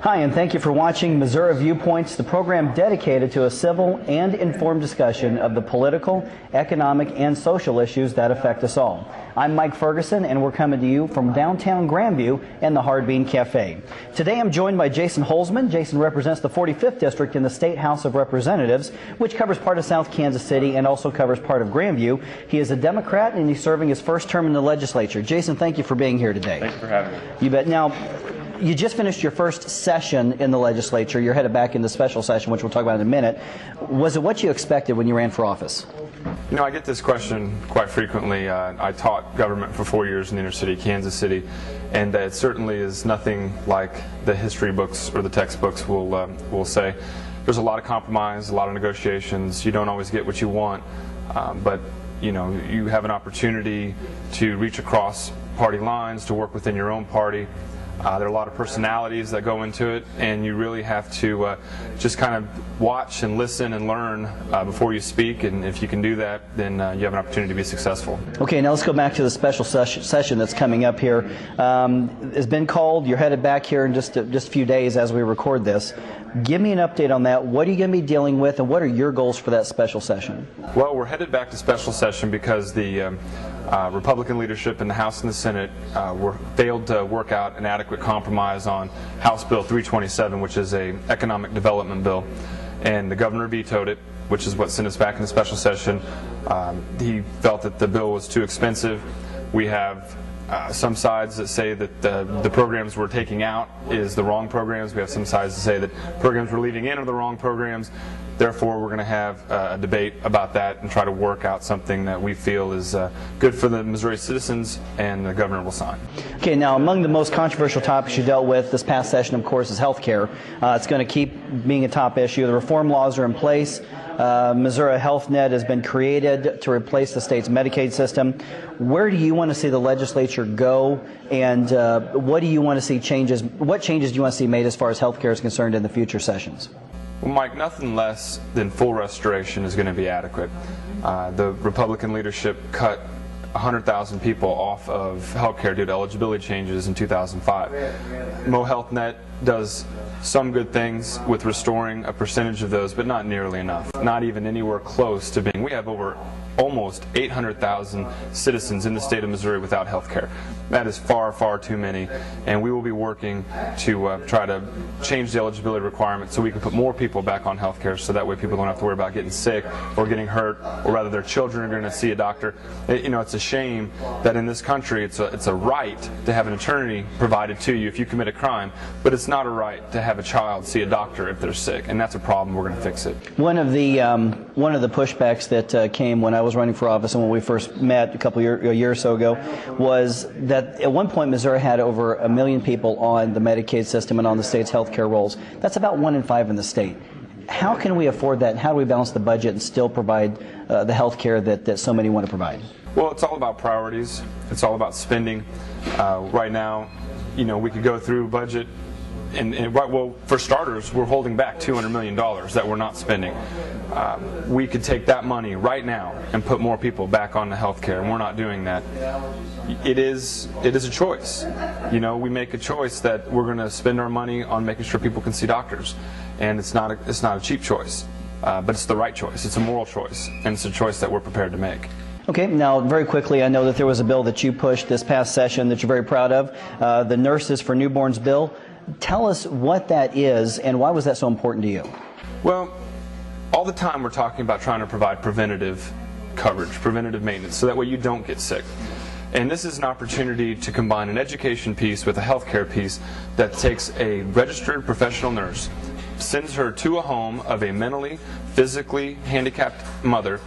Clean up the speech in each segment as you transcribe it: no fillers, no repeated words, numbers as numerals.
Hi, and thank you for watching Missouri Viewpoints, the program dedicated to a civil and informed discussion of the political, economic, and social issues that affect us all. I'm Mike Ferguson, and we're coming to you from downtown Grandview and the Hard Bean Cafe. Today I'm joined by Jason Holsman. Jason represents the 45th District in the State House of Representatives, which covers part of South Kansas City and also covers part of Grandview. He is a Democrat, and he's serving his first term in the legislature. Jason, thank you for being here today. Thank you for having me. You bet. Now, you just finished your first session in the legislature. You're headed back into special session, which we'll talk about in a minute. Was it what you expected when you ran for office? You know, I get this question quite frequently. I taught government for 4 years in the inner city, Kansas City, and it certainly is nothing like the history books or the textbooks will say. There's a lot of compromise, a lot of negotiations. You don't always get what you want, but you know, you have an opportunity to reach across party lines, to work within your own party. There are a lot of personalities that go into it, and you really have to just kind of watch and listen and learn before you speak, and if you can do that, then you have an opportunity to be successful. Okay, now let's go back to the special session that's coming up here. It's been called. You're headed back here in just a few days as we record this. Give me an update on that. What are you going to be dealing with, and what are your goals for that special session? Well, we're headed back to special session because the Republican leadership in the House and the Senate failed to work out an adequate compromise on House Bill 327, which is an economic development bill, and the governor vetoed it, which is what sent us back into special session. He felt that the bill was too expensive. We have some sides that say that the programs we're taking out is the wrong programs. We have some sides that say that programs we're leaving in are the wrong programs. Therefore, we're going to have a debate about that and try to work out something that we feel is good for the Missouri citizens, and the governor will sign. Okay, now among the most controversial topics you dealt with this past session, of course, is health care. It's going to keep being a top issue. The reform laws are in place. Missouri Health Net has been created to replace the state's Medicaid system. Where do you want to see the legislature go, and what do you want to see changes? What changes do you want to see made as far as health care is concerned in the future sessions? Well, Mike, nothing less than full restoration is going to be adequate. The Republican leadership cut 100,000 people off of health care due to eligibility changes in 2005. MoHealthNet does some good things with restoring a percentage of those, but not nearly enough. Not even anywhere close to being. We have almost 800,000 citizens in the state of Missouri without health care. That is far, far too many, and we will be working to try to change the eligibility requirements so we can put more people back on health care, so that way people don't have to worry about getting sick or getting hurt, or rather their children are going to see a doctor. You know, it's a shame that in this country it's a right to have an attorney provided to you if you commit a crime, but it's not a right to have a child see a doctor if they're sick, and that's a problem. We're going to fix it. One of the pushbacks that came when I was running for office and when we first met a year or so ago was that at one point Missouri had over 1 million people on the Medicaid system and on the state's health care rolls. That's about 1 in 5 in the state. How can we afford that, and how do we balance the budget and still provide the health care that so many want to provide? Well, it's all about priorities. It's all about spending. Right now, you know, we could go through budget. Well, for starters, we're holding back $200 million that we're not spending. We could take that money right now and put more people back on the health care, and we're not doing that. It is a choice. You know, we make a choice that we're going to spend our money on making sure people can see doctors, and it's not a cheap choice, but it's the right choice. It's a moral choice, and it's a choice that we're prepared to make. Okay, now very quickly, I know that there was a bill that you pushed this past session that you're very proud of, the Nurses for Newborns bill. Tell us what that is, and why was that so important to you? Well, all the time we're talking about trying to provide preventative coverage, preventative maintenance, so that way you don't get sick. And this is an opportunity to combine an education piece with a healthcare piece that takes a registered professional nurse, sends her to a home of a mentally, physically handicapped mother,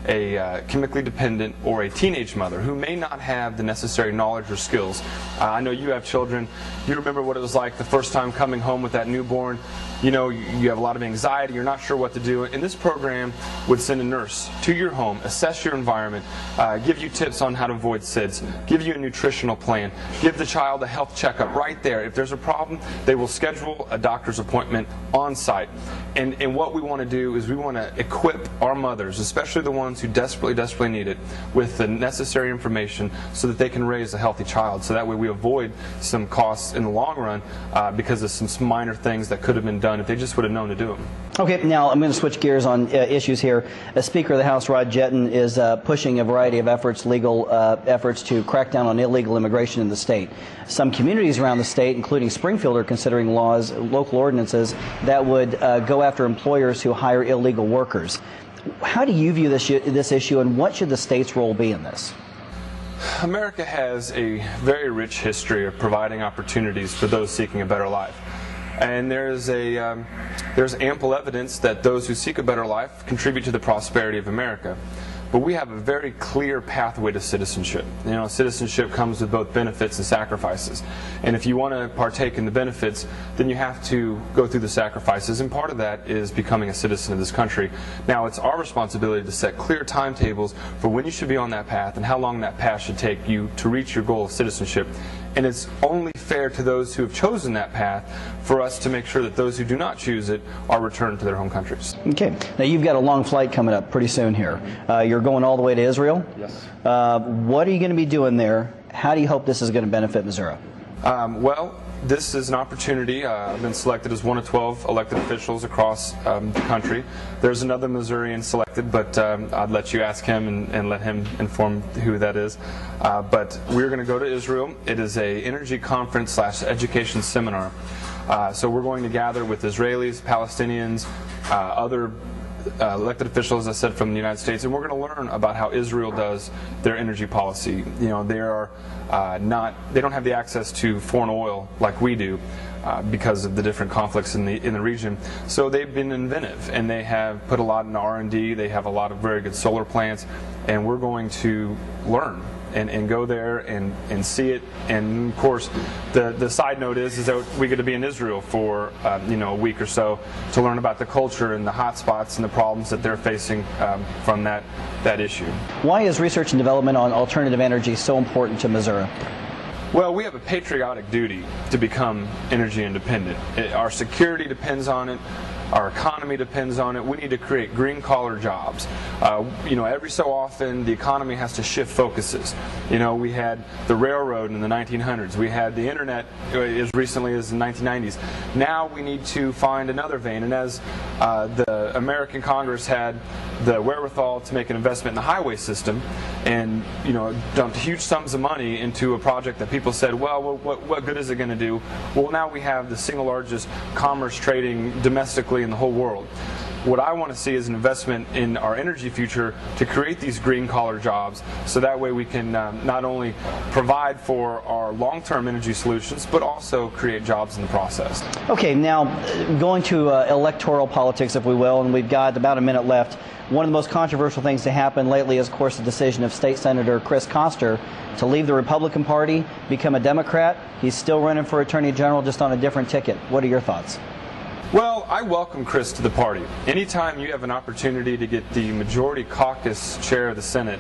a chemically dependent, or a teenage mother who may not have the necessary knowledge or skills. I know you have children. You remember what it was like the first time coming home with that newborn. You know, you have a lot of anxiety, you're not sure what to do, and this program would send a nurse to your home, assess your environment, give you tips on how to avoid SIDS, give you a nutritional plan, give the child a health checkup right there. If there's a problem, they will schedule a doctor's appointment on site. And what we want to do is we want to equip our mothers, especially the ones ones who desperately need it with the necessary information so that they can raise a healthy child. So that way we avoid some costs in the long run because of some minor things that could have been done if they just would have known to do them. Okay, now I'm going to switch gears on issues here. Speaker of the House Rod Jetton is pushing a variety of legal efforts to crack down on illegal immigration in the state. Some communities around the state, including Springfield, are considering local ordinances that would go after employers who hire illegal workers. How do you view this issue, and what should the state's role be in this? America has a very rich history of providing opportunities for those seeking a better life. And there's ample evidence that those who seek a better life contribute to the prosperity of America. But we have a very clear pathway to citizenship. You know, citizenship comes with both benefits and sacrifices. And if you want to partake in the benefits, then you have to go through the sacrifices. And part of that is becoming a citizen of this country. Now, it's our responsibility to set clear timetables for when you should be on that path and how long that path should take you to reach your goal of citizenship. And it's only fair to those who have chosen that path for us to make sure that those who do not choose it are returned to their home countries. Okay. Now, you've got a long flight coming up pretty soon here. You're going all the way to Israel? Yes. What are you going to be doing there? How do you hope this is going to benefit Missouri? Well, this is an opportunity. I've been selected as one of 12 elected officials across the country. There's another Missourian selected, but I'd let you ask him and let him inform who that is. But we're going to go to Israel. It is a energy conference / education seminar. So we're going to gather with Israelis, Palestinians, other elected officials, as I said, from the United States, and we're going to learn about how Israel does their energy policy. You know, they don't have the access to foreign oil like we do because of the different conflicts in the region. So they've been inventive, and they have put a lot in R&D. They have a lot of very good solar plants, and we're going to learn and go there and see it. And of course, the side note is that we get to be in Israel for a week or so to learn about the culture and the hot spots and the problems that they're facing from that issue. Why is research and development on alternative energy so important to Missouri? Well, we have a patriotic duty to become energy independent. Our security depends on it. Our economy depends on it. We need to create green-collar jobs. Every so often the economy has to shift focuses. You know, we had the railroad in the 1900s. We had the internet as recently as the 1990s. Now we need to find another vein. And as the American Congress had the wherewithal to make an investment in the highway system and, dumped huge sums of money into a project that people said, well, what good is it going to do? Well, now we have the single largest commerce trading domestically in the whole world. What I want to see is an investment in our energy future to create these green-collar jobs, so that way we can not only provide for our long-term energy solutions, but also create jobs in the process. Okay, now going to electoral politics, if we will, and we've got about a minute left. One of the most controversial things to happen lately is, of course, the decision of State Senator Chris Koster to leave the Republican Party, become a Democrat. He's still running for Attorney General, just on a different ticket. What are your thoughts? Well, I welcome Chris to the party. Anytime you have an opportunity to get the majority caucus chair of the Senate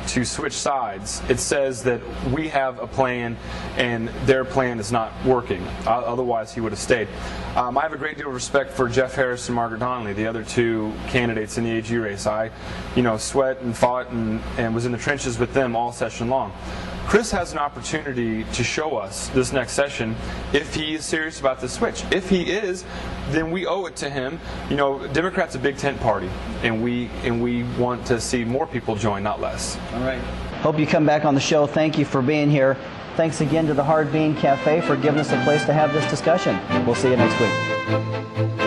to switch sides, it says that we have a plan and their plan is not working. Otherwise, he would have stayed. I have a great deal of respect for Jeff Harris and Margaret Donnelly, the other two candidates in the AG race. I, sweat and fought and was in the trenches with them all session long. Chris has an opportunity to show us this next session if he is serious about the switch. If he is, then we owe it to him. Democrats a big tent party, and we want to see more people join, not less. All right. Hope you come back on the show. Thank you for being here. Thanks again to the Hard Bean Cafe for giving us a place to have this discussion. We'll see you next week.